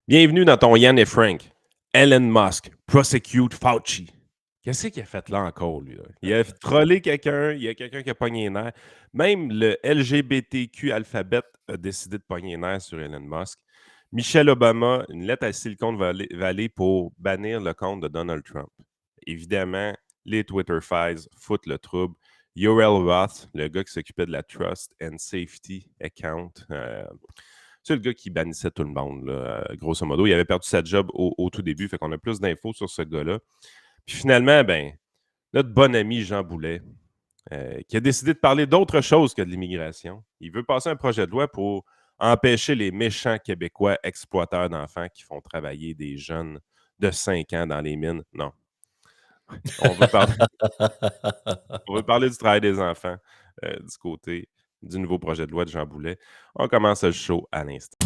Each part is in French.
Bienvenue dans ton Yann et Frank. Elon Musk, prosecute Fauci. Qu'est-ce qu'il a fait là encore, lui? Là? Il a trollé quelqu'un, il y a quelqu'un qui a pogné les nerfs. Même le LGBTQ alphabet a décidé de pogner les nerfs sur Elon Musk. Michelle Obama, une lettre à Silicon Valley pour bannir le compte de Donald Trump. Évidemment, les Twitter files foutent le trouble. Yoel Roth, le gars qui s'occupait de la Trust and Safety Account, c'est le gars qui bannissait tout le monde, là, grosso modo. Il avait perdu sa job au tout début, fait qu'on a plus d'infos sur ce gars-là. Puis finalement, ben, notre bon ami Jean Boulet, qui a décidé de parler d'autre chose que de l'immigration. Il veut passer un projet de loi pour empêcher les méchants Québécois exploiteurs d'enfants qui font travailler des jeunes de 5 ans dans les mines. Non. On veut parler, on veut parler du travail des enfants du côté du nouveau projet de loi de Jean Boulet. On commence le show à l'instant.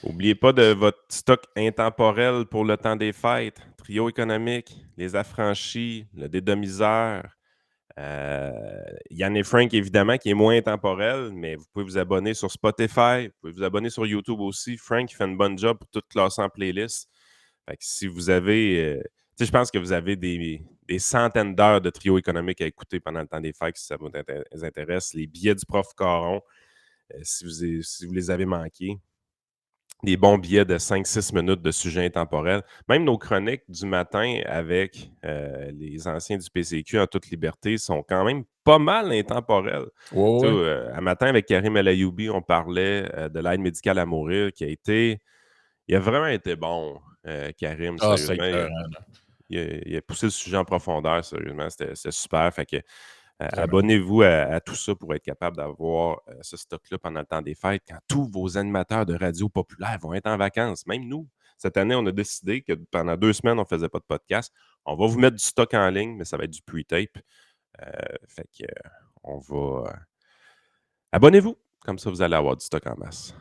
N'oubliez pas de votre stock intemporel pour le temps des fêtes. Trio économique, les affranchis, le dédomiseur. Yann et Frank, évidemment, qui est moins intemporel, mais vous pouvez vous abonner sur Spotify, vous pouvez vous abonner sur YouTube aussi. Frank fait une bonne job pour tout classer en playlist. Fait que si vous avez, tu sais, je pense que vous avez des centaines d'heures de trio économique à écouter pendant le temps des fêtes si ça vous intéresse. Les billets du prof Caron, si vous les avez manqués. Des bons billets de 5-6 minutes de sujets intemporels. Même nos chroniques du matin avec les anciens du PCQ en toute liberté sont quand même pas mal intemporelles. Ouais, ouais. Un matin, avec Karim El Ayoubi, on parlait de l'aide médicale à mourir qui a été. Il a vraiment été bon, Karim, Ah, c'est sérieusement. écœurant, là, Il a poussé le sujet en profondeur, sérieusement. C'était super. Fait que vraiment. abonnez-vous à tout ça pour être capable d'avoir ce stock-là pendant le temps des fêtes, quand tous vos animateurs de radio populaire vont être en vacances. Même nous, cette année, on a décidé que pendant 2 semaines, on ne faisait pas de podcast. On va vous mettre du stock en ligne, mais ça va être du pre-tape. Fait que on va. Abonnez-vous, comme ça vous allez avoir du stock en masse.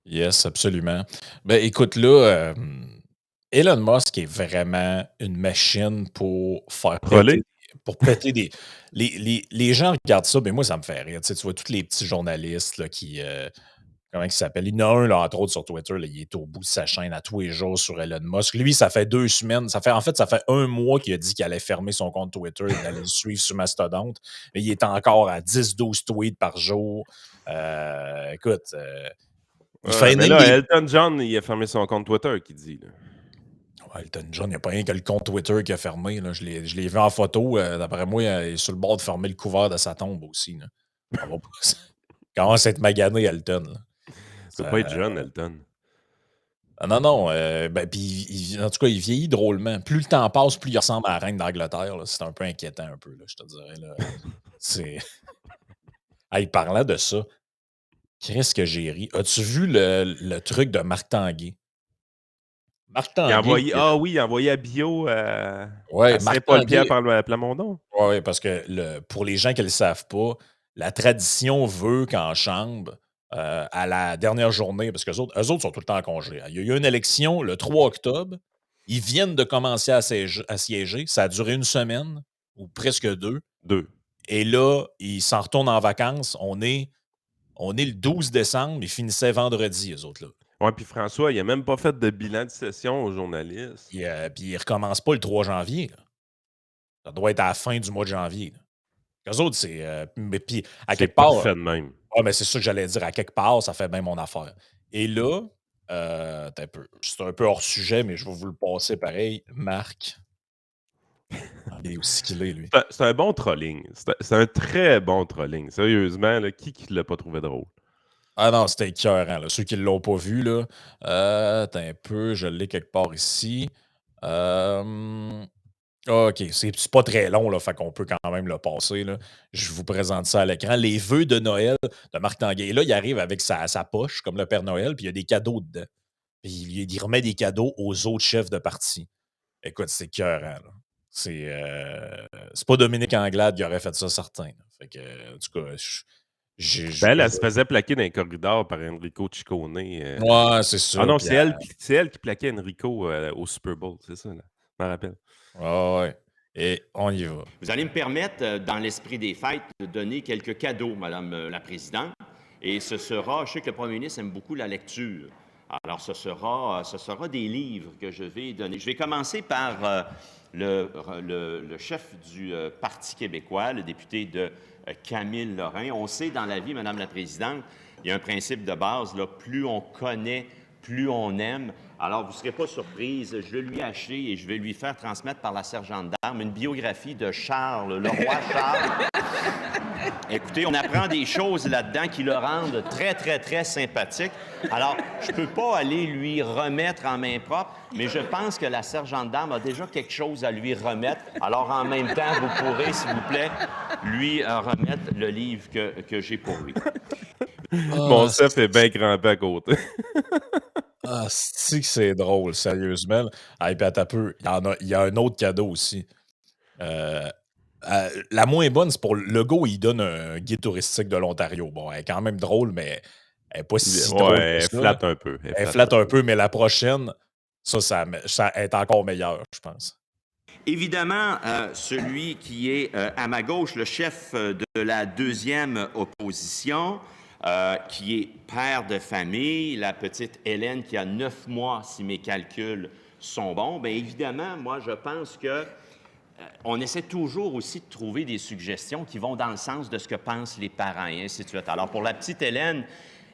Yes, absolument. Ben, écoute, là, Elon Musk est vraiment une machine Troller? pour péter des les gens regardent ça, mais moi, ça me fait rire. Tu sais, tu vois tous les petits journalistes là, qui, comment il s'appelle? Il y en a un, là, entre autres, sur Twitter, là, il est au bout de sa chaîne à tous les jours sur Elon Musk. Lui, ça fait 2 semaines, ça fait 1 mois qu'il a dit qu'il allait fermer son compte Twitter et d'aller le suivre sur Mastodonte. Mais il est encore à 10-12 tweets par jour. Écoute, il Ouais, fait mais même là, des. Elton John, il a fermé son compte Twitter, qui dit. Là. Ouais, Elton John, il n'y a pas rien que le compte Twitter qui a fermé. Là. Je l'ai vu en photo. D'après moi, il est sur le bord de fermer le couvert de sa tombe aussi. Là. Ça va pas. Commence à être magané, Elton. Là. Ça peut pas être Ça- jeune, Elton. Ah non, non. Ben, puis, en tout cas, il vieillit drôlement. Plus le temps passe, plus il ressemble à la reine d'Angleterre. Là. C'est un peu inquiétant, un peu, là, je te dirais. Là. C'est... Hey, parlant de ça, qu'est-ce que j'ai ri? As-tu vu le truc de Marc Tanguay? Marc Il a Tanguay, envoyé. Ah oui, il a envoyé à Bio ouais, à Marc Saint-Paul-Pierre Tanguay. par Plamondon. Ouais, ouais, parce que pour les gens qui ne le savent pas, la tradition veut qu'en chambre, à la dernière journée, parce qu'eux autres sont tout le temps en congé. Hein. Il y a eu une élection le 3 octobre. Ils viennent de commencer à siéger. Ça a duré une semaine ou presque deux. Deux. Et là, ils s'en retournent en vacances. On est le 12 décembre. Ils finissaient vendredi, eux autres. Là. Ouais, puis François, il a même pas fait de bilan de session aux journalistes. Puis ils ne recommencent pas le 3 janvier. Là. Ça doit être à la fin du mois de janvier. Là. Eux autres, c'est. Mais puis, à C'est quelque part. parfait de même. Ouais, mais c'est ça que j'allais dire. À quelque part, ça fait bien mon affaire. Et là, attends un peu. C'est un peu hors sujet, mais je vais vous le passer pareil. Marc, il est aussi qu'il est, lui. C'est un bon trolling. C'est un très bon trolling. Sérieusement, là, qui l'a pas trouvé drôle? Ah non, c'était écœurant, là. Ceux qui ne l'ont pas vu, là. Attends un peu, je l'ai quelque part ici. OK, c'est pas très long, là, fait qu'on peut quand même le passer, là. Je vous présente ça à l'écran. Les vœux de Noël de Marc Tanguay. Et là, il arrive avec sa poche, comme le Père Noël, puis il y a des cadeaux dedans. Puis il remet des cadeaux aux autres chefs de parti. Écoute, c'est écœurant, là. C'est pas Dominique Anglade qui aurait fait ça, certain. Là. Fait que, en tout cas, J'ai Ben, elle se faisait plaquer dans les corridors par Enrico Ciccone. ouais, c'est Ah ça, non, puis c'est elle qui plaquait Enrico au Super Bowl, c'est ça, là. Je m'en rappelle. ouais, ouais, et on y va. Vous allez me permettre, dans l'esprit des fêtes, de donner quelques cadeaux, Madame la Présidente. Et ce sera, je sais que le Premier ministre aime beaucoup la lecture. Alors, ce sera des livres que je vais donner. Je vais commencer par le chef du Parti québécois, le député de Camille Lorrain. On sait dans la vie, Madame la Présidente, il y a un principe de base, là, plus on connaît, plus on aime. Alors, vous ne serez pas surprise, je vais lui acheter et je vais lui faire transmettre par la sergente d'armes une biographie de Charles, le roi Charles. Écoutez, on apprend des choses là-dedans qui le rendent très, très, très sympathique. Alors, je ne peux pas aller lui remettre en main propre, mais je pense que la sergente d'armes a déjà quelque chose à lui remettre. Alors, en même temps, vous pourrez, s'il vous plaît, lui remettre le livre que j'ai pour lui. Mon Ah, chef est bien crampé à côté. c'est que c'est drôle, sérieusement. Ah, puis attends un peu, il y a un autre cadeau aussi. Euh, la moins bonne, c'est pour le gars, il donne un guide touristique de l'Ontario. Bon, elle est quand même drôle, mais elle n'est pas si Ouais, drôle que elle ça. flatte un peu. Elle flatte un peu, mais la prochaine, ça est encore meilleur, je pense. Évidemment, celui qui est à ma gauche, le chef de la deuxième opposition, qui est père de famille, la petite Hélène qui a 9 mois, si mes calculs sont bons, bien évidemment, moi, je pense que on essaie toujours aussi de trouver des suggestions qui vont dans le sens de ce que pensent les parents et ainsi de suite. Alors, pour la petite Hélène,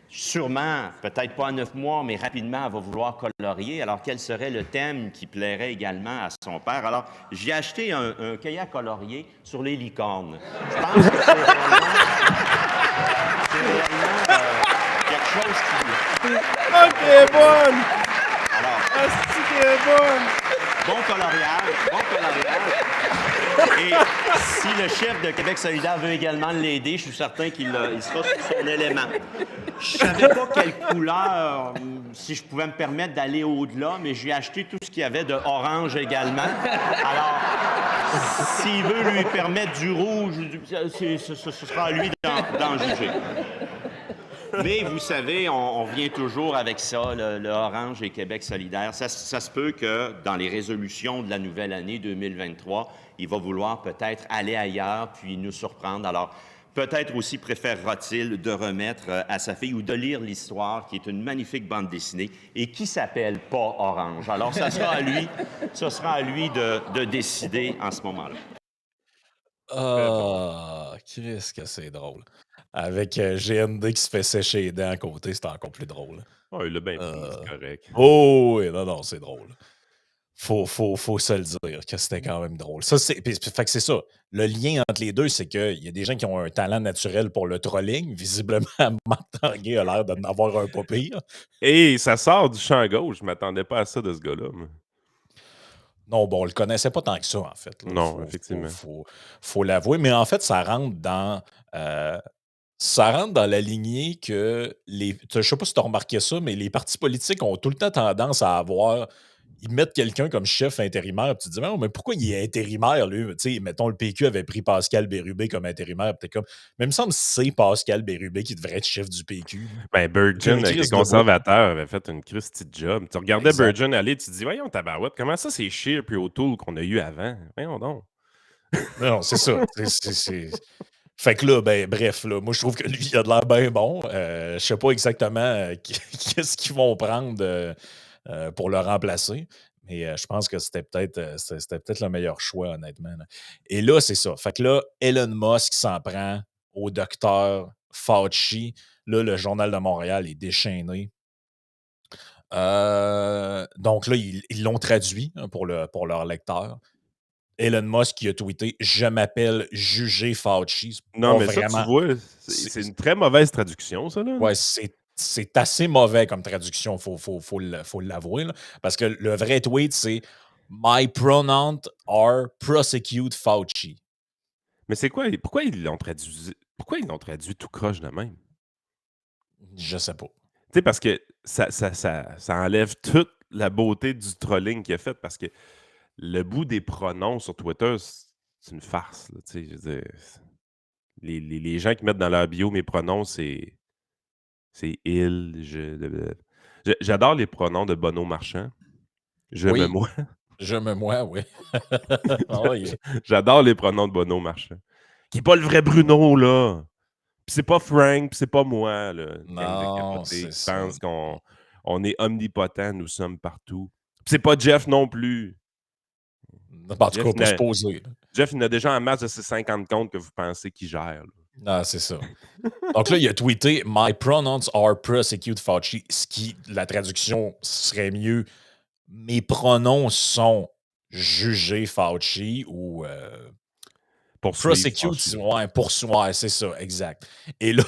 sûrement, peut-être pas à 9 mois, mais rapidement, elle va vouloir colorier. Alors, quel serait le thème qui plairait également à son père? Alors, j'ai acheté un cahier à colorier sur les licornes. Je pense que c'est réellement quelque chose qui... OK, bonne! Alors, Asti qu'elle est bonne! bon coloriage, bon coloriage. Et si le chef de Québec solidaire veut également l'aider, je suis certain qu'il sera sur son élément. Je ne savais pas quelle couleur, si je pouvais me permettre d'aller au-delà, mais j'ai acheté tout ce qu'il y avait de orange également. Alors, s'il veut lui permettre du rouge, ce sera à lui d'en juger. Mais vous savez, on vient toujours avec ça, le Orange et Québec solidaire. Ça se peut que dans les résolutions de la nouvelle année 2023, il va vouloir peut-être aller ailleurs puis nous surprendre. Alors, peut-être aussi préférera-t-il de remettre à sa fille ou de lire l'histoire, qui est une magnifique bande dessinée et qui s'appelle pas Orange. Alors, ça sera à lui de décider en ce moment-là. Très bon. Ah, qu'est-ce que c'est drôle. Avec GND qui se fait sécher les dents à côté, c'est encore plus drôle. Ah, il l'a bien pris, Euh, c'est correct. oh, oui, non, c'est drôle. Faut se le dire que c'était quand même drôle. Ça, fait que c'est ça. Le lien entre les deux, c'est qu'il y a des gens qui ont un talent naturel pour le trolling. Visiblement, Marc Tanguay a l'air d'en avoir un pas pire. Et ça sort du champ gauche. Je m'attendais pas à ça de ce gars-là, moi. Non, bon, on le connaissait pas tant que ça, en fait. Là. Non, effectivement. Faut l'avouer. Mais en fait, euh, ça rentre dans la lignée que je sais pas si tu as remarqué ça, mais les partis politiques ont tout le temps tendance à avoir. Ils mettent quelqu'un comme chef intérimaire, puis tu te dis, mais pourquoi il est intérimaire, lui? Tu sais, mettons, le PQ avait pris Pascal Bérubé comme intérimaire, puis t'es comme, mais il me semble que c'est Pascal Bérubé qui devrait être chef du PQ. Là. Ben, C'est un Burgeon, avec les Christ de bout. conservateurs, avait fait une Christie de job. Tu regardais Exact. Burgeon aller, tu te dis, voyons, tabarouette, comment ça, c'est Scheer puis O'Toole qu'on a eu avant? Voyons donc. Non, c'est ça. Fait que là, ben, bref, là, moi, je trouve que lui, il a de l'air bien bon. Je sais pas exactement qu'est-ce qu'ils vont prendre pour le remplacer. Mais je pense que c'était peut-être le meilleur choix, honnêtement. Là. Et là, c'est ça. Fait que là, Elon Musk s'en prend au docteur Fauci. Là, le Journal de Montréal est déchaîné. Donc là, ils l'ont traduit hein, pour leur lecteur. Elon Musk qui a tweeté Je m'appelle juger Fauci. C'est Non, pas mais ça, tu vraiment. vois, C'est, c'est une très mauvaise traduction, ça, là. ouais, c'est assez mauvais comme traduction, faut l'avouer. Là. Parce que le vrai tweet, c'est My pronouns are prosecute Fauci. Mais c'est quoi? Pourquoi ils l'ont traduit tout croche de même? Je sais pas. Tu sais, parce que ça enlève toute la beauté du trolling qu'il a fait, parce que le bout des pronoms sur Twitter, c'est une farce, là, tu sais, je veux dire. Les gens qui mettent dans leur bio mes pronoms, c'est il. J'adore les pronoms de Bono Marchand. Je me Oui, moi. je me moi, oui. Ah oui. J'adore les pronoms de Bono Marchand. Qui est pas le vrai Bruno, là. Puis c'est pas Frank, puis c'est pas moi, là. Gang de Non, capotés c'est qui ça. pensent qu'on est omnipotent, nous sommes partout. Puis c'est pas Jeff non plus. En tout Jeff, cas, pas supposé. Jeff, il en a déjà en masse de ces 50 comptes que vous pensez qu'il gère. Là. Non, c'est ça. Donc là, il a tweeté My pronouns are prosecute Fauci, ce qui, la traduction serait mieux. Mes pronoms sont juger Fauci ou Poursuivre prosecute, Fauci. ouais, poursuivre, c'est ça, exact. Et là,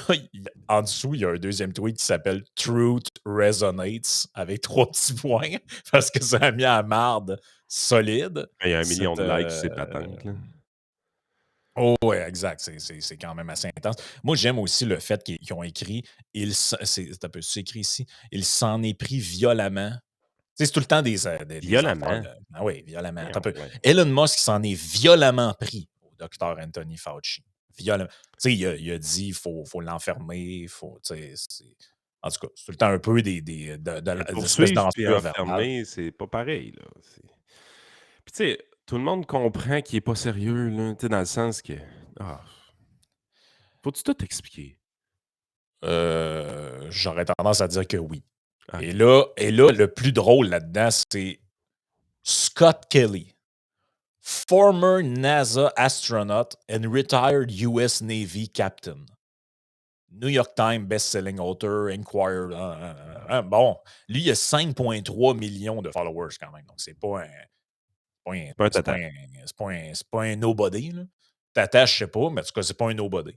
en dessous, il y a un deuxième tweet qui s'appelle Truth Resonates avec 3 petits points parce que ça a mis à marde solide. Il y a 1 million Cette, de likes sur ces patentes. Là. Oh, ouais, exact. C'est quand même assez intense. Moi, j'aime aussi le fait qu'ils ont écrit, c'est écrit ici, il s'en est pris violemment. Tu sais, c'est tout le temps des affaires. Violemment. Ah oui, violemment. Eh, Attends un peu. ouais. Elon Musk s'en est violemment pris au docteur Anthony Fauci. Violemment. Tu sais, il a dit qu'il faut l'enfermer. En tout cas, c'est tout le temps un peu Mais des espèces poursuivre puis d'enflure verbale. enfermer, c'est pas pareil. Là. Puis tu sais, tout le monde comprend qu'il est pas sérieux, là, tu sais, dans le sens que. Ah, faut-tu tout expliquer? J'aurais tendance à dire que oui. OK. Et là, le plus drôle là-dedans, c'est Scott Kelly, former NASA astronaut and retired US Navy captain. New York Times best-selling author, Inquirer. Bon, lui, il a 5,3 millions de followers quand même. Donc, c'est pas un, C'est pas un c'est pas tata. un, c'est pas un nobody. Là. Tata, je sais pas, mais en tout cas, c'est pas un nobody.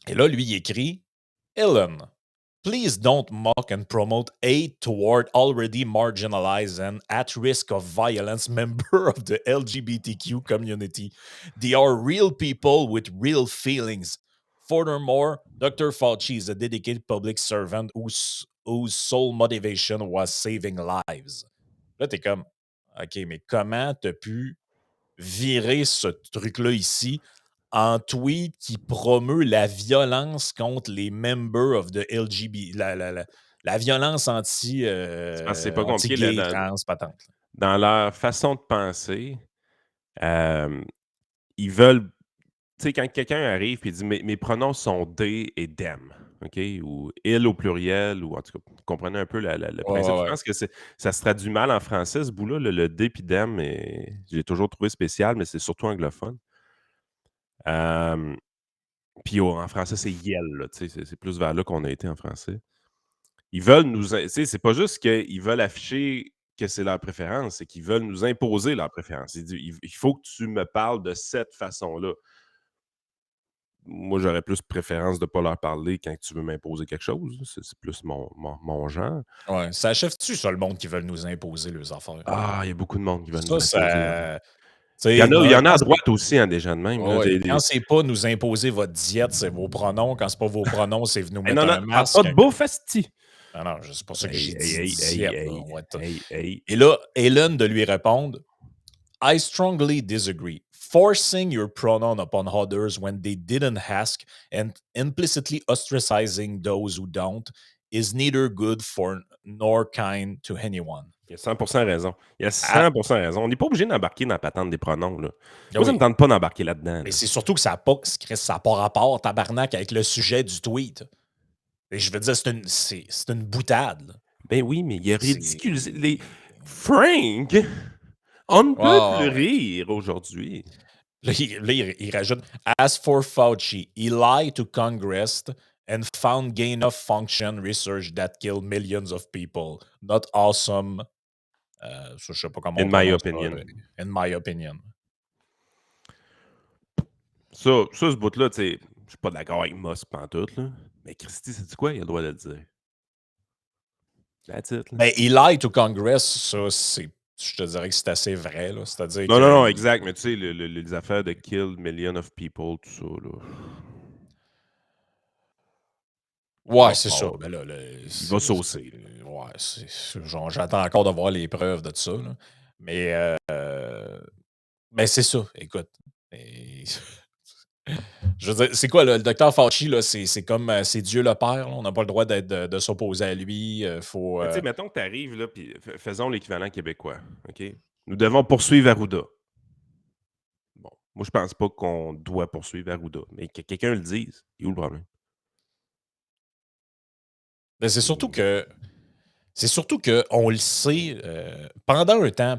Et là, lui, il écrit Elon, please don't mock and promote hate toward already marginalized and at risk of violence member of the LGBTQ community. They are real people with real feelings. Furthermore, Dr. Fauci is a dedicated public servant whose sole motivation was saving lives. Là, t'es comme, OK, mais comment t'as pu virer ce truc-là ici en tweet qui promeut la violence contre les members of the LGBT, la violence C'est parce que c'est pas compliqué. anti-gay, trans, patente. Dans leur façon de penser, euh, ils veulent. Tu sais, quand quelqu'un arrive et dit mes pronoms sont they et them, OK? Ou il au pluriel, ou en tout cas, vous comprenez un peu le Ouais, principe. ouais, Je ouais. pense que ça se traduit mal en français, ce bout-là, le they puis them, et j'ai toujours trouvé spécial, mais c'est surtout anglophone. Puis en français, c'est yel, là, tu sais, c'est plus vers là qu'on a été en français. Ils veulent tu sais, c'est pas juste qu'ils veulent afficher que c'est leur préférence, c'est qu'ils veulent nous imposer leur préférence. Ils disent: Il faut que tu me parles de cette façon-là. Moi, j'aurais plus préférence de pas leur parler quand tu veux m'imposer quelque chose. C'est plus mon genre. Ouais. Ça achève-tu, ça, le monde qui veulent nous imposer leurs affaires? Ah, il y a beaucoup de monde qui veulent nous Ça, imposer leur ça. Tu il y sais, en a il y en a quand à c'est droite aussi, hein, des gens de même, ouais, là, ouais, quand c'est pas nous imposer votre diète, c'est vos pronoms. Quand c'est pas vos pronoms, c'est nous «Hey, mettre non, non, un parle pas masque. de bouffe, esti!» Non, non, c'est pour ça que Hey, j'ai hey, dit hey, hey, diète. Là. hey, hey. Et là, Elon de lui répondre I strongly disagree. Forcing your pronoun upon others when they didn't ask and implicitly ostracizing those who don't is neither good for nor kind to anyone. Il a 100% raison. Il a Ah, 100% raison. On n'est pas obligé d'embarquer dans la patente des pronoms, là. ah Moi, ça me oui. tente pas d'embarquer là-dedans, Mais là. c'est surtout que ça n'a pas rapport, tabarnak, avec le sujet du tweet. Et je veux dire, c'est une boutade. Là. Ben oui, mais il a C'est. ridiculisé les Frank! On ne Ouais, peut plus ouais, ouais. rire aujourd'hui. Là, il rajoute As for Fauci, he lied to Congress and found gain of function research that killed millions of people. Not awesome. Ça, je sais pas comment on In my prononce ça. opinion. In my opinion. Ça, ce bout-là, tu sais, je suis pas d'accord avec Musk pantoute, là. Mais Christy, c'est quoi? Il a le droit de le dire. That's it, là. Ben, he lied to Congress, ça, je te dirais que c'est assez vrai. Là. C'est-à-dire Non, non, que. non, exact. Mais tu sais, les affaires de kill million of people, tout ça, là. Ouais, Va c'est ça. falloir- Ben là, il va saucer, là. ouais, genre, j'attends encore de voir les preuves de ça. Là. Mais ben, c'est ça. Écoute. Et- Je veux dire, c'est quoi, là, le docteur Fauci, là, c'est comme, c'est Dieu le Père, là, on n'a pas le droit de s'opposer à lui, faut, Mais tu sais, mettons que tu arrives, là, puis faisons l'équivalent québécois, OK? Nous devons poursuivre Arruda. Bon, moi, je pense pas qu'on doit poursuivre Arruda, mais que quelqu'un le dise, il est où le problème? mais c'est surtout qu'on le sait, pendant un temps,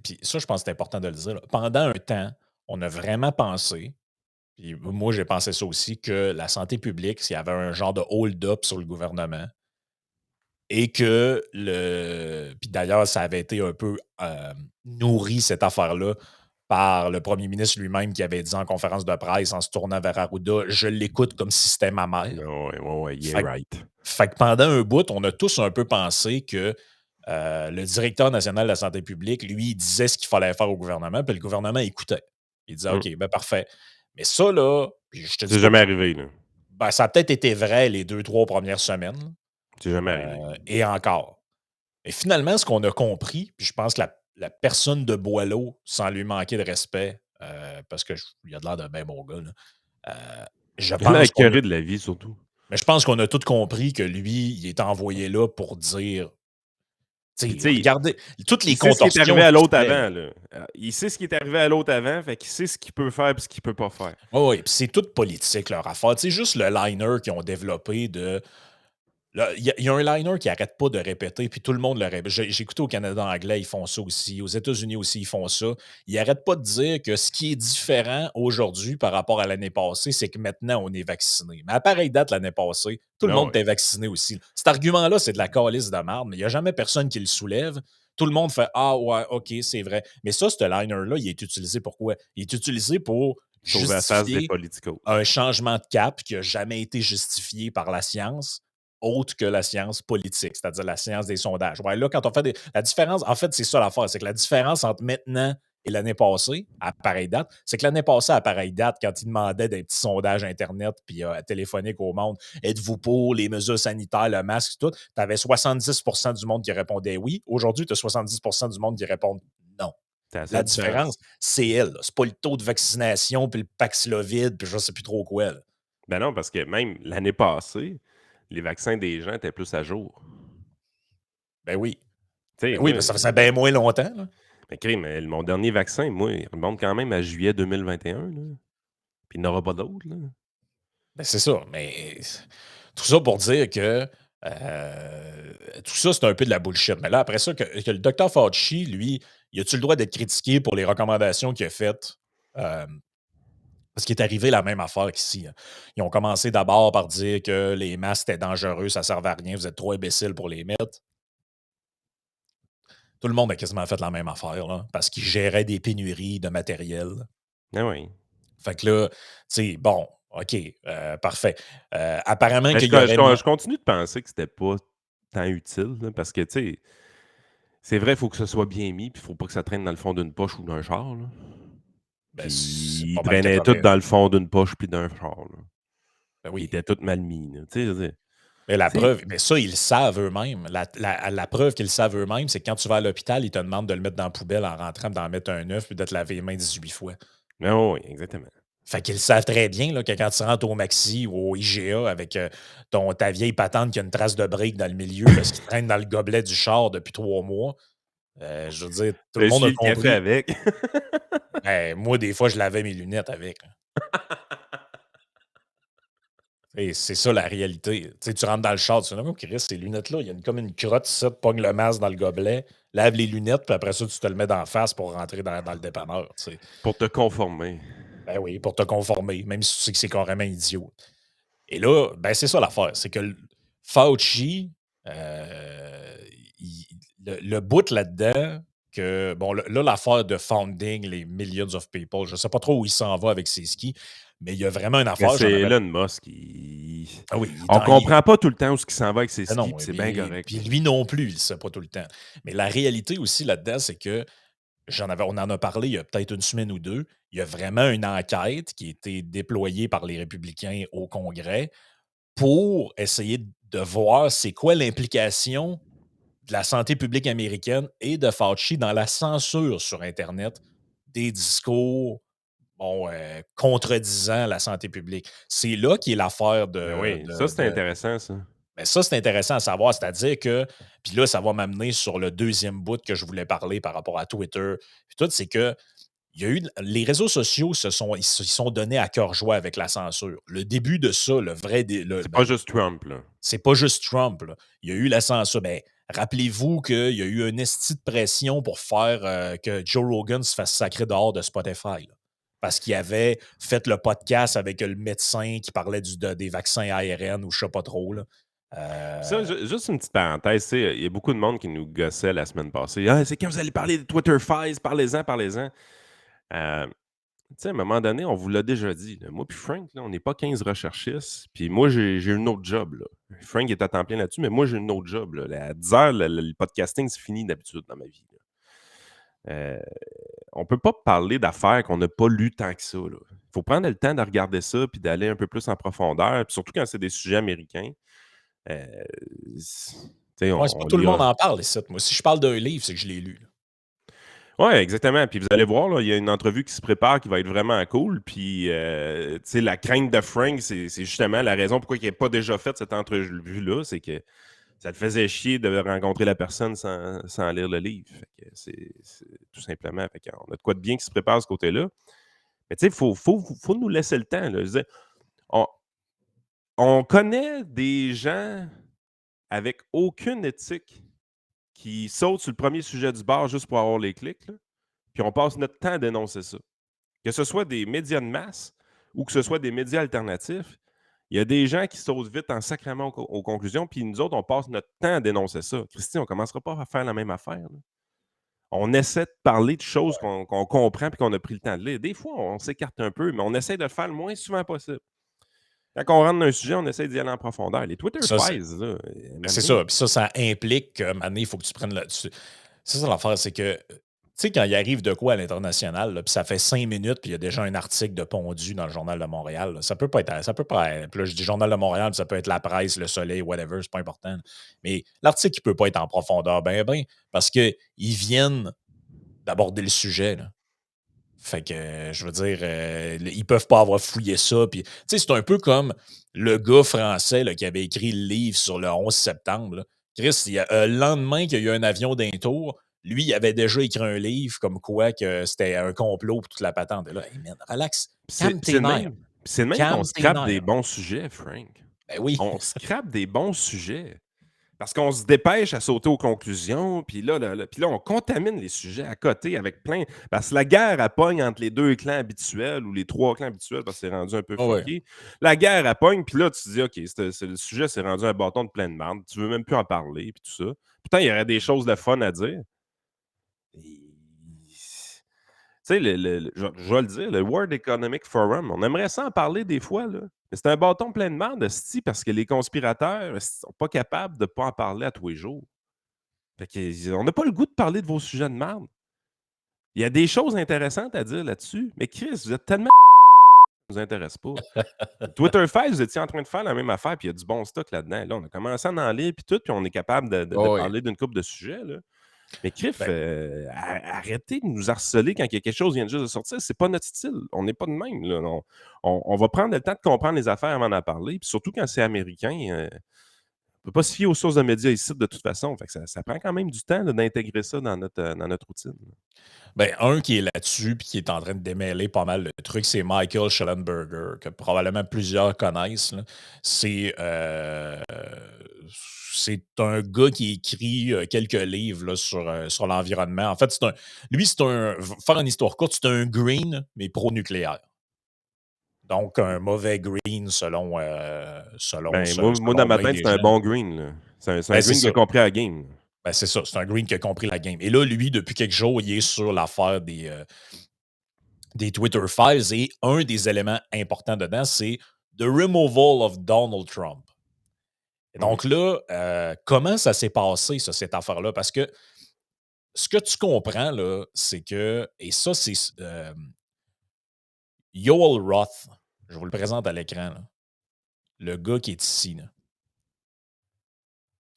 puis ça, je pense que c'est important de le dire, là, pendant un temps, on a vraiment pensé, puis moi, j'ai pensé ça aussi, que la santé publique, s'il y avait un genre de hold-up sur le gouvernement et que puis d'ailleurs, ça avait été un peu, nourri cette affaire-là par le premier ministre lui-même qui avait dit en conférence de presse en se tournant vers Arruda: «Je l'écoute comme si c'était ma mère». Non, ouais, ouais, ouais, yeah, Fait right. fait que pendant un bout, on a tous un peu pensé que, le directeur national de la santé publique, lui, il disait ce qu'il fallait faire au gouvernement, puis le gouvernement écoutait. Il disait: Mmh. «OK, ben, parfait». Mais ça, là, puis je te dis C'est pas jamais que arrivé, là. ben, ça a peut-être été vrai les 2 3 premières semaines, C'est jamais arrivé. et encore. Et finalement, ce qu'on a compris, puis je pense que la personne de Boileau, sans lui manquer de respect, parce que il a de l'air d'un bien bon gars, là, je Il a l'air pense qu'on a écœuré de la vie, surtout. mais je pense qu'on a tous compris que lui, il est envoyé là pour dire, Puis, tu tu sais, sais, regardez toutes il les sait ce qui est arrivé contorsions à qu'il l'autre fait, là. avant, là. Il sait ce qui est arrivé à l'autre avant, fait qu'il sait ce qu'il peut faire et ce qu'il peut pas faire. Oui, oui, puis c'est toute politique leur affaire. Tu sais, juste le liner qu'ils ont développé de là, il y a un liner qui arrête pas de répéter, puis tout le monde le répète. J'ai écouté au Canada anglais, ils font ça aussi. Aux États-Unis aussi, ils font ça. Ils arrêtent pas de dire que ce qui est différent aujourd'hui par rapport à l'année passée, c'est que maintenant, on est vacciné. Mais à pareille date, l'année passée, tout le Ah monde ouais. était vacciné aussi. Cet argument-là, c'est de la calice de merde, mais il n'y a jamais personne qui le soulève. Tout le monde fait «Ah ouais, OK, c'est vrai». Mais ça, ce liner-là, il est utilisé pour quoi? Il est utilisé pour Sauver la face des justifier politicos. un changement de cap qui n'a jamais été justifié par la science, autre que la science politique, c'est-à-dire la science des sondages. Ouais, là, quand on fait la différence, en fait, c'est ça l'affaire, c'est que la différence entre maintenant et l'année passée, à pareille date, c'est que l'année passée, à pareille date, quand ils demandaient des petits sondages Internet puis téléphoniques au monde, êtes-vous pour les mesures sanitaires, le masque, tout, tu avais 70 du monde qui répondait oui. Aujourd'hui, tu as 70 du monde qui répondent non. C'est la La seule différence, différence. c'est elle. Là. C'est pas le taux de vaccination, puis le Paxlovid, puis je sais plus trop quoi. Là. Ben non, parce que même l'année passée, les vaccins des gens étaient plus à jour. Ben oui. Tu sais, Ben oui, moi, mais ça faisait bien moins longtemps. Là. mais crime, mon dernier vaccin, moi, il remonte quand même à juillet 2021, là. Puis il n'y en aura pas d'autres, là. Ben c'est ça. Mais tout ça pour dire que tout ça, c'est un peu de la bullshit. Mais là, après ça, que le docteur Fauci, lui, il a-tu le droit d'être critiqué pour les recommandations qu'il a faites? Euh, Parce qu'il est arrivé la même affaire qu'ici. Hein. Ils ont commencé d'abord par dire que les masques étaient dangereux, ça ne servait à rien, vous êtes trop imbéciles pour les mettre. Tout le monde a quasiment fait la même affaire, là, parce qu'ils géraient des pénuries de matériel. Ah oui. Fait que là, tu sais, bon, OK, parfait. Apparemment Mais qu'il y aurait mo je continue de penser que c'était pas tant utile, là, parce que, tu sais, c'est vrai, il faut que ce soit bien mis, puis il faut pas que ça traîne dans le fond d'une poche ou d'un char, là. ben, Puis c'est ils pas mal traînaient tout 80 dans le fond d'une poche puis d'un char, là. ben Ils oui. étaient tous mal mis, là. Tu sais, je veux dire, Mais la tu sais, preuve, mais ça, ils le savent eux-mêmes. La preuve qu'ils le savent eux-mêmes, c'est que quand tu vas à l'hôpital, ils te demandent de le mettre dans la poubelle en rentrant, d'en mettre un neuf, puis de te laver les mains 18 fois. ah oui, exactement. Fait qu'ils savent très bien là, que quand tu rentres au Maxi ou au IGA avec ta vieille patente qui a une trace de brique dans le milieu parce qu'il traîne dans le gobelet du char depuis 3 mois, je veux dire, tout le Tu monde a suis le café compris. avec. Ben, moi, des fois, je lavais mes lunettes avec. Là. Et c'est ça la réalité. Tu sais, tu rentres dans le char, tu dis, oh, Chris, ces lunettes-là, il y a comme une crotte, ça, pogne le masque dans le gobelet, lave les lunettes, puis après ça, tu te le mets d'en face pour rentrer dans le dépanneur. Tu sais. Pour te conformer. Ben oui, pour te conformer, même si tu sais que c'est carrément idiot. Et là, ben c'est ça l'affaire. C'est que Fauci, euh, il- le bout là-dedans, que, bon, là, l'affaire de founding les millions of people, je ne sais pas trop où il s'en va avec ses skis, mais il y a vraiment une Mais affaire, c'est j'en avais. Elon Musk, il Ah oui, il est on en. comprend pas tout le temps où ce qu'il s'en va avec ses Ah skis, non, puis et c'est bien puis, correct, puis là. lui non plus, il ne sait pas tout le temps. Mais la réalité aussi là-dedans, c'est que on en a parlé il y a peut-être une semaine ou deux. Il y a vraiment une enquête qui a été déployée par les républicains au Congrès pour essayer de voir c'est quoi l'implication de la santé publique américaine et de Fauci dans la censure sur Internet des discours contredisant la santé publique. C'est là qui est l'affaire Ben oui, ça, c'est intéressant, ça. ben ça, c'est intéressant à savoir, c'est-à-dire que, puis là, ça va m'amener sur le deuxième bout que je voulais parler par rapport à Twitter, puis tout, c'est que il y a eu, les réseaux sociaux ils se sont donnés à cœur joie avec la censure. Le début de ça, le vrai, C'est pas juste Trump, là. c'est pas juste Trump, là. Il y a eu la censure. Ben, rappelez-vous qu'il y a eu une esti de pression pour faire que Joe Rogan se fasse sacrer dehors de Spotify, là. Parce qu'il avait fait le podcast avec le médecin qui parlait des vaccins ARN ou je sais pas trop, là. Ça, juste une petite parenthèse, tu sais, il y a beaucoup de monde qui nous gossait la semaine passée. Ah, c'est quand vous allez parler de Twitter Files, parlez-en, parlez-en. Tu sais, à un moment donné, on vous l'a déjà dit, là. Moi puis Frank, là, on n'est pas 15 recherchistes. Puis moi, j'ai une autre job, là. Frank est à temps plein là-dessus, mais moi, j'ai une autre job, là. À 10 heures, le podcasting, c'est fini d'habitude dans ma vie, là. On peut pas parler d'affaires qu'on n'a pas lues tant que ça, là. Il faut prendre le temps de regarder ça puis d'aller un peu plus en profondeur, puis surtout quand c'est des sujets américains. Euh, tu sais, ouais, c'est pas on tout le monde lira. en parle, ici. Moi, si je parle d'un livre, c'est que je l'ai lu, là. Oui, exactement. Puis vous allez voir, là, il y a une entrevue qui se prépare qui va être vraiment cool. Puis, tu sais, la crainte de Frank, c'est justement la raison pourquoi il n'a pas déjà fait cette entrevue-là, c'est que ça te faisait chier de rencontrer la personne sans lire le livre. Fait que c'est tout simplement. Fait qu'on a de quoi de bien qui se prépare de ce côté-là. Mais tu sais, faut nous laisser le temps, là. Je veux dire, on, on connaît des gens avec aucune éthique qui sautent sur le premier sujet du bar juste pour avoir les clics, là, puis on passe notre temps à dénoncer ça. Que ce soit des médias de masse ou que ce soit des médias alternatifs, il y a des gens qui sautent vite en sacrament aux conclusions, puis nous autres, on passe notre temps à dénoncer ça. Christy, on ne commencera pas à faire la même affaire, là. On essaie de parler de choses qu'on comprend et qu'on a pris le temps de lire. Des fois, on s'écarte un peu, mais on essaie de le faire le moins souvent possible. Quand on rentre dans un sujet, on essaie d'y aller en profondeur. Les Twitter Ça, Files, là, ben, c'est ça. Puis ça implique qu'à un moment donné, il faut que tu prennes c'est ça l'affaire, c'est que, tu sais, quand il arrive de quoi à l'international, là, puis ça fait 5 minutes, puis il y a déjà un article de pondu dans le Journal de Montréal, là, ça peut pas être. Ça peut pas être. Puis là, je dis Journal de Montréal, puis ça peut être La Presse, Le Soleil, whatever, c'est pas important, là. Mais l'article, il peut pas être en profondeur, parce qu'ils viennent d'aborder le sujet, là. Fait que, je veux dire, ils peuvent pas avoir fouillé ça. Puis, tu sais, c'est un peu comme le gars français là, qui avait écrit le livre sur le 11 septembre, là. Chris, le lendemain qu'il y a eu un avion d'un tour, lui, il avait déjà écrit un livre comme quoi que c'était un complot pour toute la patente. Et là, hey man, relax, calme C'est tes le nerfs. même. C'est le même qu'on Calme tes scrape des nerfs. bons sujets, Frank. Ben oui. On scrape des bons sujets. Parce qu'on se dépêche à sauter aux conclusions, puis là, on contamine les sujets à côté avec plein. Parce que la guerre, elle pogne entre les deux clans habituels ou les trois clans habituels, parce que c'est rendu un peu Ah ouais. fucké. La guerre, elle pogne, puis là, tu te dis, OK, le sujet s'est rendu un bâton de pleine merde. Tu veux même plus en parler, puis tout ça. Pourtant, il y aurait des choses de fun à dire. Tu sais, je vais le dire, le World Economic Forum, on aimerait ça en parler des fois, là. Mais c'est un bâton plein de merde, esti, parce que les conspirateurs sont pas capables de ne pas en parler à tous les jours. Fait que, on n'a pas le goût de parler de vos sujets de merde. Il y a des choses intéressantes à dire là-dessus, mais Chris, vous êtes tellement ça nous intéresse pas. Twitter Files, vous étiez en train de faire la même affaire, puis il y a du bon stock là-dedans. Là, on a commencé à en lire, puis tout, puis on est capable de Ah ouais. parler d'une couple de sujets, là. Mais Criff, Ben, arrêtez de nous harceler quand il y a quelque chose qui vient juste de sortir. C'est pas notre style. On n'est pas de même, là. On va prendre le temps de comprendre les affaires avant d'en parler. Puis surtout quand c'est américain, on ne peut pas se fier aux sources de médias ici de toute façon. Fait que ça prend quand même du temps là, d'intégrer ça dans notre routine. un qui est là-dessus puis qui est en train de démêler pas mal le truc, c'est Michael Schellenberger, que probablement plusieurs connaissent, là. C'est un gars qui écrit quelques livres là, sur l'environnement. En fait, faire une histoire courte, c'est un green, mais pro-nucléaire. Donc, un mauvais green Ben, moi, dans selon ma bien tête, des c'est un gens. bon green. Là. C'est un Ben, c'est green qui a ça. compris la game. Ben, c'est ça. C'est un green qui a compris la game. Et là, lui, depuis quelques jours, il est sur l'affaire des Twitter Files et un des éléments importants dedans, c'est The Removal of Donald Trump. Et Mhm. donc là, comment ça s'est passé, ça, cette affaire-là? Parce que ce que tu comprends, là, c'est que, et ça, c'est Yoel Roth, je vous le présente à l'écran, là, le gars qui est ici. Là.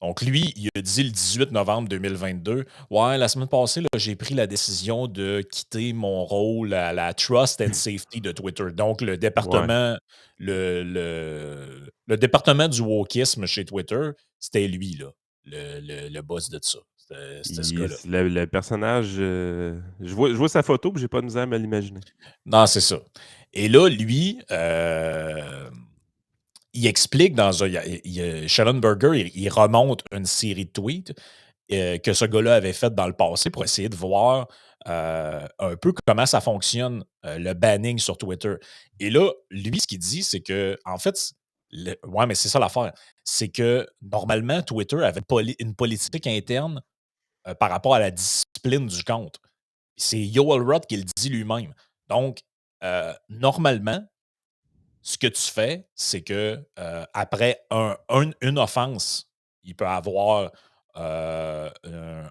Donc, lui, il a dit le 18 novembre 2022, ouais, la semaine passée, là, j'ai pris la décision de quitter mon rôle à la Trust and Safety de Twitter. Donc, Ouais. le département du wokisme chez Twitter, c'était lui, là, le boss de ça. C'était ce gars-là. Le personnage, je vois sa photo, puis j'ai pas de misère à me l'imaginer. Non, c'est ça. Et là, lui, il explique dans un. Schellenberger, il remonte une série de tweets que ce gars-là avait fait dans le passé pour essayer de voir un peu comment ça fonctionne, le banning sur Twitter. Et là, lui, ce qu'il dit, c'est que, en fait, ouais, mais c'est ça l'affaire. C'est que normalement, Twitter avait une politique interne par rapport à la discipline du compte. C'est Yoel Roth qui le dit lui-même. Donc, normalement, ce que tu fais, c'est que après une offense, il peut avoir Une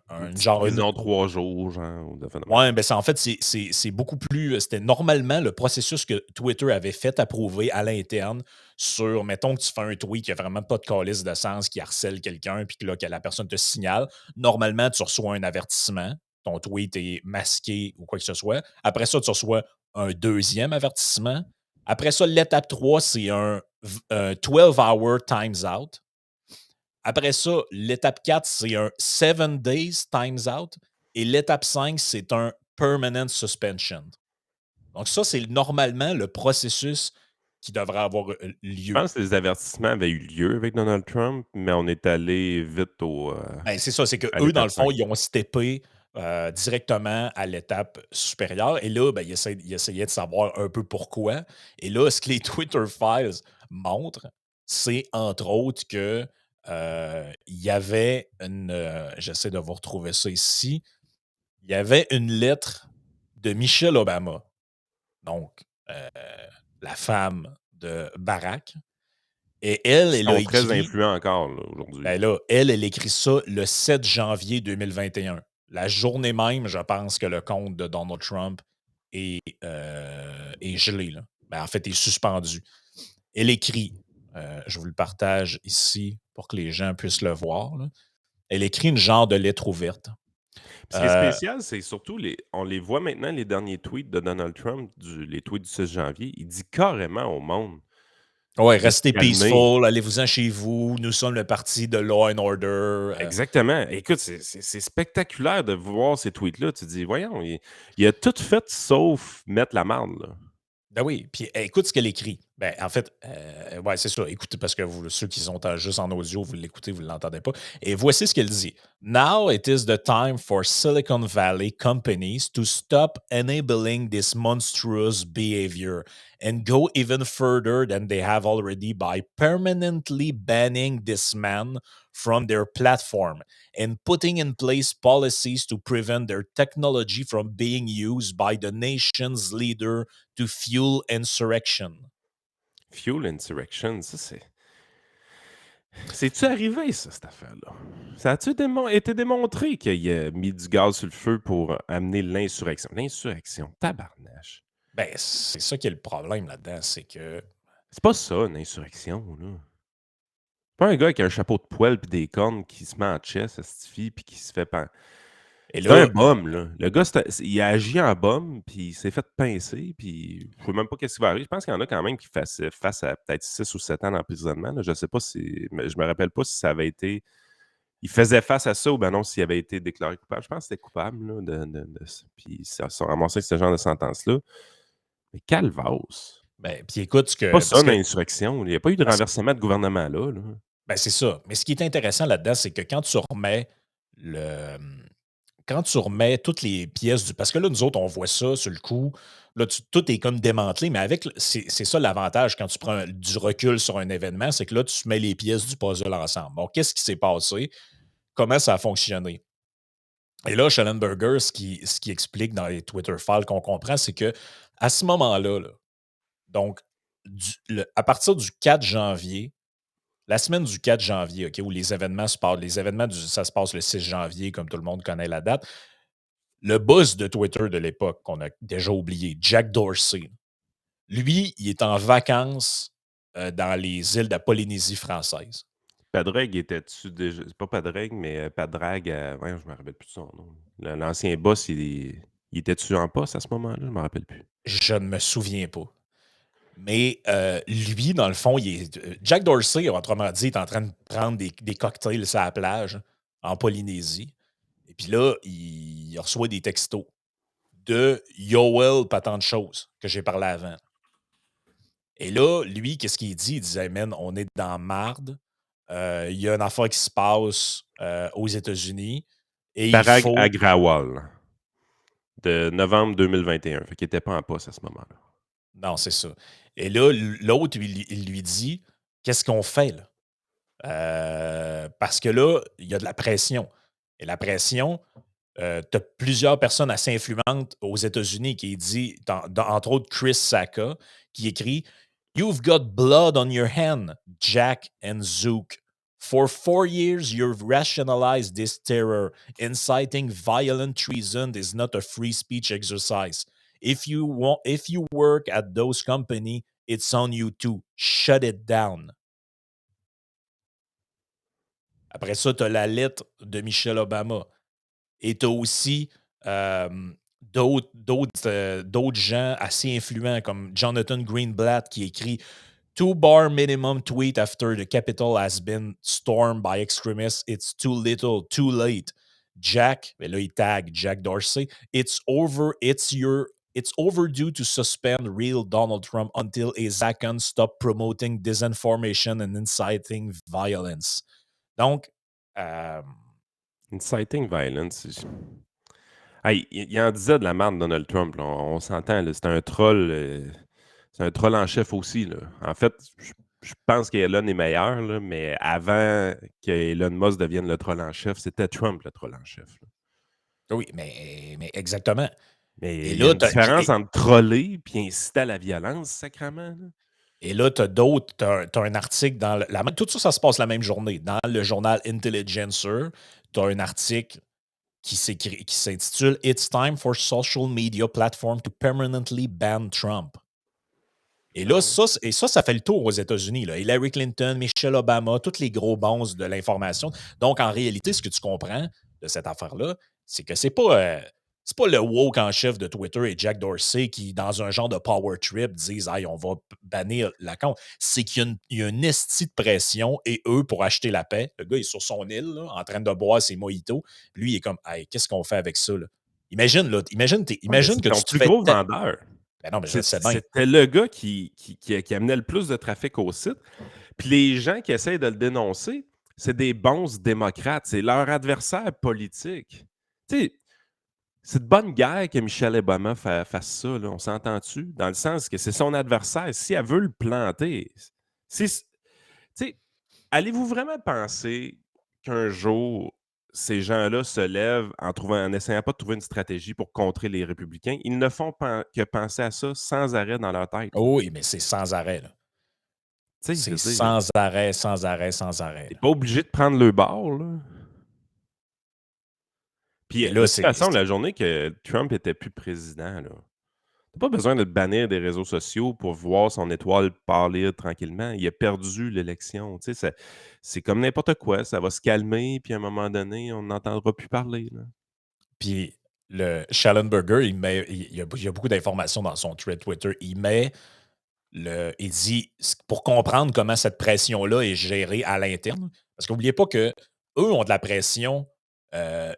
un petite genre. prison 3 jours, genre, ou de fait de même. Ouais, ben en fait, c'est beaucoup plus. C'était normalement le processus que Twitter avait fait approuver à l'interne sur, mettons que tu fais un tweet qui n'a vraiment pas de calice de sens, qui harcèle quelqu'un, puis que la personne te signale. Normalement, tu reçois un avertissement. Ton tweet est masqué ou quoi que ce soit. Après ça, tu reçois un deuxième avertissement. Après ça, l'étape 3, c'est un 12-hour times out. Après ça, l'étape 4, c'est un 7 days times out. Et l'étape 5, c'est un permanent suspension. Donc, ça, c'est normalement le processus qui devrait avoir Je lieu. pense que les avertissements avaient eu lieu avec Donald Trump, mais on est allé vite Ben, c'est ça, c'est à qu'eux, dans l'étape le fond, 5. ils ont steppé directement à l'étape supérieure. Et là, ben, ils essayaient de savoir un peu pourquoi. Et là, ce que les Twitter Files montrent, c'est entre autres que il y avait une. J'essaie de vous retrouver ça ici. Il y avait une lettre de Michelle Obama, donc la femme de Barack. Et elle, Ils elle a sont très écrit. influents encore là, aujourd'hui. Ben là, elle écrit ça le 7 janvier 2021. La journée même, je pense que le compte de Donald Trump est gelé. Là. Ben, en fait, est suspendu. Elle écrit, je vous le partage ici pour que les gens puissent le voir. Là. Elle écrit une genre de lettre ouverte. Ce qui est spécial, c'est surtout on les voit maintenant, les derniers tweets de Donald Trump, les tweets du 6 janvier. Il dit carrément au monde Ouais, de se restez calmer. peaceful, allez-vous-en chez vous, nous sommes le parti de law and order. Exactement. Écoute, c'est spectaculaire de voir ces tweets-là. Tu te dis, voyons, il a tout fait sauf mettre la marde, là. Ben oui, puis écoute ce qu'elle écrit. Ben, en fait, ouais, c'est ça. Écoutez, parce que ceux qui sont juste en audio, vous l'écoutez, vous ne l'entendez pas. Et voici ce qu'elle dit. Now it is the time for Silicon Valley companies to stop enabling this monstrous behavior and go even further than they have already by permanently banning this man from their platform and putting in place policies to prevent their technology from being used by the nation's leader to fuel insurrection. Fuel Insurrection, ça c'est. C'est-tu arrivé, ça, cette affaire-là? Ça a-tu été démontré qu'il a mis du gaz sur le feu pour amener l'insurrection? L'insurrection, tabarnache. Ben, c'est ça qui est le problème là-dedans, c'est que. C'est pas ça, une insurrection, là. C'est pas un gars avec un chapeau de poêle puis des cornes qui se met en chest, astifie, puis qui se fait Et c'est un là, bum, là. Le gars, il a agi en bum, puis il s'est fait pincer, puis je sais même pas qu'est-ce qui va arriver. Je pense qu'il y en a quand même qui fassent face à peut-être 6 ou 7 ans d'emprisonnement, là. Je sais pas si je me rappelle pas si ça avait été il faisait face à ça ou ben non, s'il avait été déclaré coupable. Je pense que c'était coupable, là, de ça. Puis ils se sont ramassés avec ce genre de sentence-là. Mais calvasse! ben, puis écoute ce C'est pas que. ça Parce une que. insurrection. Il n'y a pas eu de parce- renversement de gouvernement là, là. ben, c'est ça. Mais ce qui est intéressant là-dedans, c'est que quand tu remets le. Quand tu remets toutes les pièces du. Parce que là, nous autres, on voit ça sur le coup. Là, tout est comme démantelé, mais avec. C'est ça l'avantage quand tu prends du recul sur un événement, c'est que là, tu mets les pièces du puzzle ensemble. Bon, qu'est-ce qui s'est passé? Comment ça a fonctionné? Et là, Schellenberger, ce qui explique dans les Twitter files qu'on comprend, c'est que à ce moment-là, là, donc, à partir du 4 janvier, la semaine du 4 janvier, OK, où les événements se passent, ça se passe le 6 janvier, comme tout le monde connaît la date. Le boss de Twitter de l'époque, qu'on a déjà oublié, Jack Dorsey, lui, il est en vacances dans les îles de la Polynésie française. Padraig était-tu déjà. C'est pas Padraig, mais Padraig, voyons, je me rappelle plus de son nom. L'ancien boss, il était-tu en poste à ce moment-là? Je me rappelle plus. Je ne me souviens pas. Mais lui, dans le fond, Jack Dorsey, autrement dit, est en train de prendre des cocktails sur la plage en Polynésie. Et puis là, il reçoit des textos de Yoel, pas tant de choses que j'ai parlé avant. Et là, lui, qu'est-ce qu'il dit? Il disait, man, on est dans marde. Il y a une affaire qui se passe aux États-Unis et il Parag faut. Agrawal, de novembre 2021. Fait qu'il était pas en poste à ce moment-là. Non, c'est ça. Et là, l'autre, il lui dit, qu'est-ce qu'on fait là? Parce que là, il y a de la pression. Et la pression, tu as plusieurs personnes assez influentes aux États-Unis qui dit, entre autres Chris Sacca, qui écrit You've got blood on your hand, Jack and Zook. For 4 years, you've rationalized this terror. Inciting violent treason is not a free speech exercise. If you work at those companies, it's on you too. Shut it down. Après ça, tu as la lettre de Michelle Obama. Et tu as aussi d'autres gens assez influents comme Jonathan Greenblatt qui écrit 2-bar minimum tweet after the Capitol has been stormed by extremists. It's too little, too late. Jack, mais là, il tag Jack Dorsey. It's overdue to suspend real Donald Trump until a second stop promoting disinformation and inciting violence. Donc, Inciting violence. Hey, il en disait de la merde, Donald Trump. Là. On s'entend, là, c'est un troll. C'est un troll en chef aussi. Là. En fait, je pense qu'Elon est meilleur, là, mais avant qu'Elon Musk devienne le troll en chef, c'était Trump le troll en chef. Là. oui, mais exactement. Mais Et il y a là, une différence entre troller et inciter à la violence, sacrément. Là. Et là, tu as d'autres, tu as un article dans tout ça, ça se passe la même journée. Dans le journal Intelligencer, tu as un article qui s'intitule It's time for social media platform to permanently ban Trump. Et là, ça fait le tour aux États-Unis. Là. Hillary Clinton, Michelle Obama, tous les gros bons de l'information. Donc, en réalité, ce que tu comprends de cette affaire-là, c'est que c'est pas le woke en chef de Twitter et Jack Dorsey qui, dans un genre de power trip, disent hey, on va bannir la compte. C'est qu'il y a une estie de pression et eux, pour acheter la paix, le gars est sur son île là, en train de boire ses mojitos. Lui, il est comme hey, qu'est-ce qu'on fait avec ça? Là? Imagine C'est que ton tu te plus fais. gros vendeur. Ben non, mais je sais bien. C'était le gars qui amenait le plus de trafic au site. Puis les gens qui essayent de le dénoncer, c'est des bons démocrates. C'est leur adversaire politique. Tu sais, c'est de bonne guerre que Michelle Obama fasse ça. Là. On s'entend-tu? Dans le sens que c'est son adversaire. Si elle veut le planter, tu sais, allez-vous vraiment penser qu'un jour, ces gens-là se lèvent en essayant pas de trouver une stratégie pour contrer les républicains? Ils ne font que penser à ça sans arrêt dans leur tête. Oh oui, mais c'est sans arrêt. Là. Tu sais, je C'est veux dire, sans arrêt, sans arrêt, sans arrêt. t'es Là. pas obligé de prendre le bord, là. Puis, Et de là, toute façon, la journée que Trump était plus président, là, t'as pas besoin de te bannir des réseaux sociaux pour voir son étoile pâlir tranquillement. Il a perdu l'élection. Tu sais, c'est comme n'importe quoi. Ça va se calmer, puis à un moment donné, on n'entendra plus parler. Là. Puis le Schallenberger, il y a beaucoup d'informations dans son thread Twitter. Il dit pour comprendre comment cette pression-là est gérée à l'interne. Parce qu'oubliez pas que eux ont de la pression.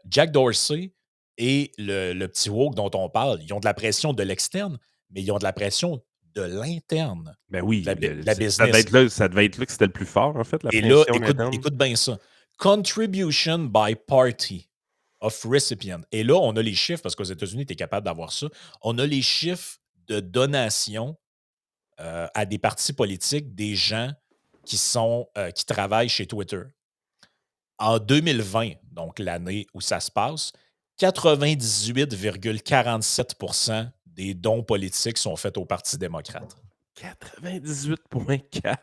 Jack Dorsey et le petit woke dont on parle, ils ont de la pression de l'externe, mais ils ont de la pression de l'interne. Ben oui, De la ça devait business. être là que c'était le plus fort, en fait, la Et là, pression interne. écoute bien ça. Contribution by party of recipient. Et là, on a les chiffres, parce qu'aux États-Unis, tu es capable d'avoir ça. On a les chiffres de donation à des partis politiques des gens qui travaillent chez Twitter. En 2020, donc l'année où ça se passe, 98,47% des dons politiques sont faits au Parti démocrate. 98,4.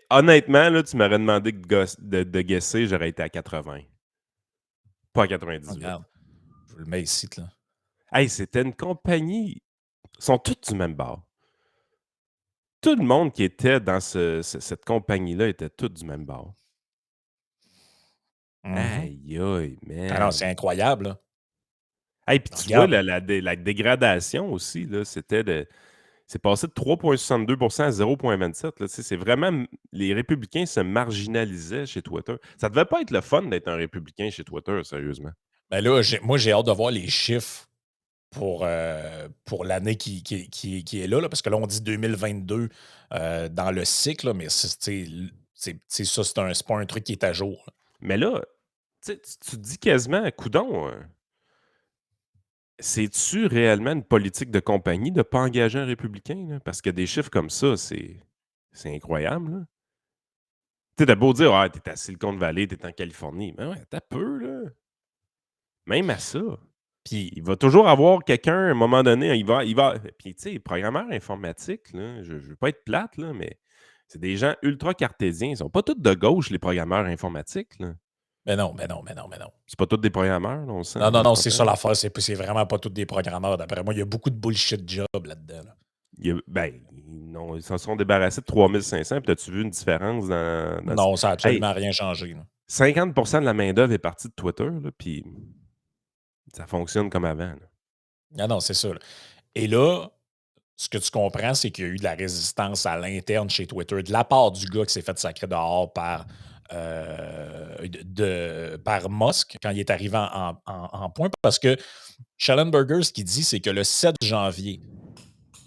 Honnêtement, là, tu m'aurais demandé de guesser, j'aurais été à 80. Pas à 98. Regarde, je vous le mets ici. Là. Hey, c'était une compagnie. Ils sont tous du même bord. tout le monde qui était dans cette compagnie-là était tout du même bord. Aïe, aïe, Ah non, c'est man. incroyable, là. Hey, puis tu vois Regarde. la dégradation aussi, là, c'est passé de 3,62 à 0,27. Là, tu sais, c'est vraiment les républicains se marginalisaient chez Twitter. Ça devait pas être le fun d'être un républicain chez Twitter, sérieusement. Ben là, moi, j'ai hâte de voir les chiffres pour l'année qui est là, parce que là, on dit 2022 dans le cycle, là, mais ça, c'est pas un truc qui est à jour, là. Mais là, tu sais, tu te dis quasiment, coudon, c'est-tu réellement une politique de compagnie de ne pas engager un républicain? Là? Parce que des chiffres comme ça, c'est incroyable. Là. Tu sais, t'as beau dire, ah, t'es à Silicon Valley, t'es en Californie. Mais ouais, t'as peu, là. Même à ça. Puis, Il va toujours avoir quelqu'un, à un moment donné, il va. Puis, tu sais, les programmeurs informatiques, là, je ne veux pas être plate, là, mais c'est des gens ultra cartésiens. Ils sont pas tous de gauche, les programmeurs informatiques. Là. ben non, ben non, ben non, ben non. C'est pas tous des programmeurs, là, on sent, Non, non, on non, c'est s'entend. ça l'affaire. C'est vraiment pas tous des programmeurs. D'après moi, il y a beaucoup de bullshit job là-dedans, là. Ben, non, ils s'en sont débarrassés de 3500. Puis, as-tu vu une différence dans Non, ça n'a Hey, absolument rien changé, là. 50% de la main-d'œuvre est partie de Twitter, là, puis ça fonctionne comme avant. Là. Ah non, c'est ça, là. Et là, ce que tu comprends, c'est qu'il y a eu de la résistance à l'interne chez Twitter de la part du gars qui s'est fait sacrer dehors par Musk quand il est arrivé en point. Parce que Schellenberger, ce qu'il dit, c'est que le 7 janvier,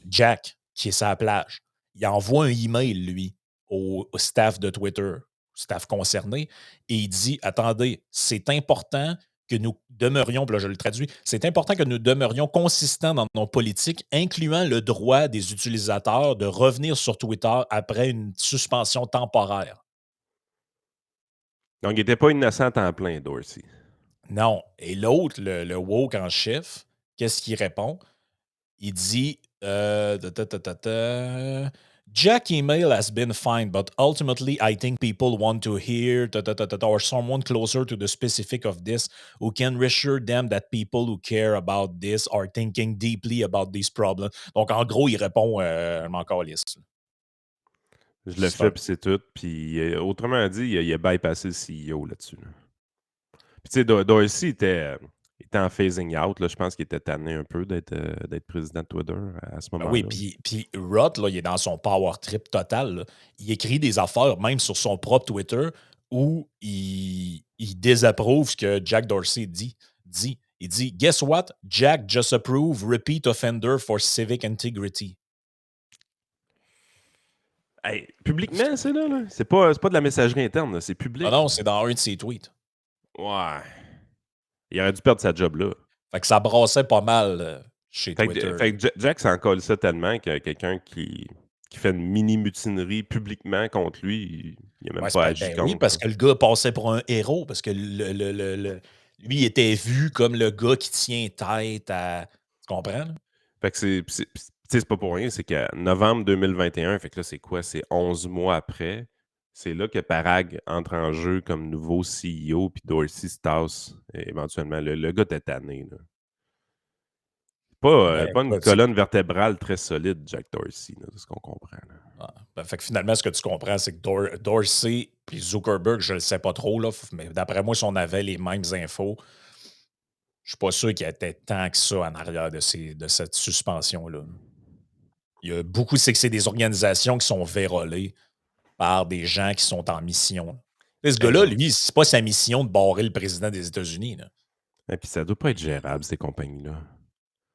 Jack, qui est sa plage, il envoie un email, lui, au staff de Twitter, au staff concerné, et il dit attendez, c'est important que nous demeurions, puis là je le traduis, c'est important que nous demeurions consistants dans nos politiques, incluant le droit des utilisateurs de revenir sur Twitter après une suspension temporaire. Donc, il n'était pas innocent à temps plein, Dorsey. Non. Et l'autre, le woke en chef, qu'est-ce qu'il répond? Il dit Jack email has been fine, but ultimately I think people want to hear or someone closer to the specific of this who can reassure them that people who care about this are thinking deeply about these problems. Donc, en gros, il répond je m'en calisse. Je le C'est fais, un- puis c'est tout. Puis, autrement dit, il a bypassé le CEO là-dessus. Là. Puis, tu sais, Dorsey était en phasing out. Là. Je pense qu'il était tanné un peu d'être président de Twitter à ce Ben oui, moment-là. puis Roth, là, il est dans son power trip total, là. Il écrit des affaires, même sur son propre Twitter, où il désapprouve ce que Jack Dorsey dit. Il dit Guess what? Jack just approved repeat offender for civic integrity. Hey, publiquement, c'est là, là. C'est pas de la messagerie interne, là. C'est Ah public. non, Là. c'est dans un de ses tweets. Ouais. Il aurait dû perdre sa job là. Fait que ça brassait pas mal chez Fait que, Twitter, là. fait que Jack s'en colle ça tellement qu'il y a quelqu'un qui fait une mini-mutinerie publiquement contre lui, il n'a même Ouais, pas agi ben oui, contre. parce Là. que le gars passait pour un héros, parce que lui il était vu comme le gars qui tient tête à. Tu comprends? Là? Fait que c'est pas pour rien, c'est qu'en novembre 2021, fait que là, c'est quoi? C'est 11 mois après. C'est là que Parag entre en jeu comme nouveau CEO, puis Dorsey se tasse éventuellement. Le gars était tanné. Là. Ben, Pas une écoute, c'est colonne vertébrale très solide, Jack Dorsey, là, c'est ce qu'on comprend. Là. ah, ben, fait que finalement, ce que tu comprends, c'est que Dorsey et Zuckerberg, je ne le sais pas trop, là, mais d'après moi, si on avait les mêmes infos, je ne suis pas sûr qu'il y ait tant que ça en arrière de cette suspension-là. Il y a beaucoup, c'est que c'est des organisations qui sont vérolées par des gens qui sont en mission. Tu sais, ce Ben gars-là, non. lui, c'est pas sa mission de barrer le président des États-Unis, là. Et puis ça doit pas être gérable, ces compagnies-là.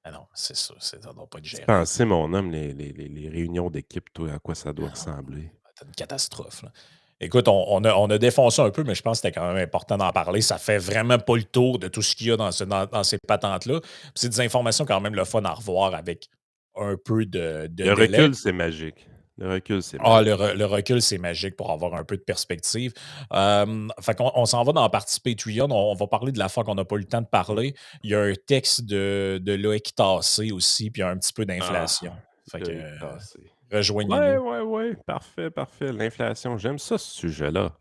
Ah non, c'est ça, ça ne doit pas être Tu gérable. pensais, mon homme, les réunions d'équipe, toi, à quoi ça doit Ah non, ressembler? c'est une catastrophe, là. Écoute, on a défoncé un peu, mais je pense que c'était quand même important d'en parler. Ça fait vraiment pas le tour de tout ce qu'il y a dans ces patentes-là. Puis c'est des informations quand même le fun à revoir avec un peu de Le délai. recul, c'est magique. Le recul, c'est Ah, magique. le recul, c'est magique pour avoir un peu de perspective. Fait qu'on on s'en va dans la partie Patreon. On va parler de la fois qu'on n'a pas eu le temps de parler. Il y a un texte de Loïc Tassé aussi, puis il y a un petit peu Ah, d'inflation. Fait que l'œil cassé. Ouais, rejoignez-nous. ouais, ouais. Parfait, parfait. L'inflation, j'aime ça, ce sujet-là.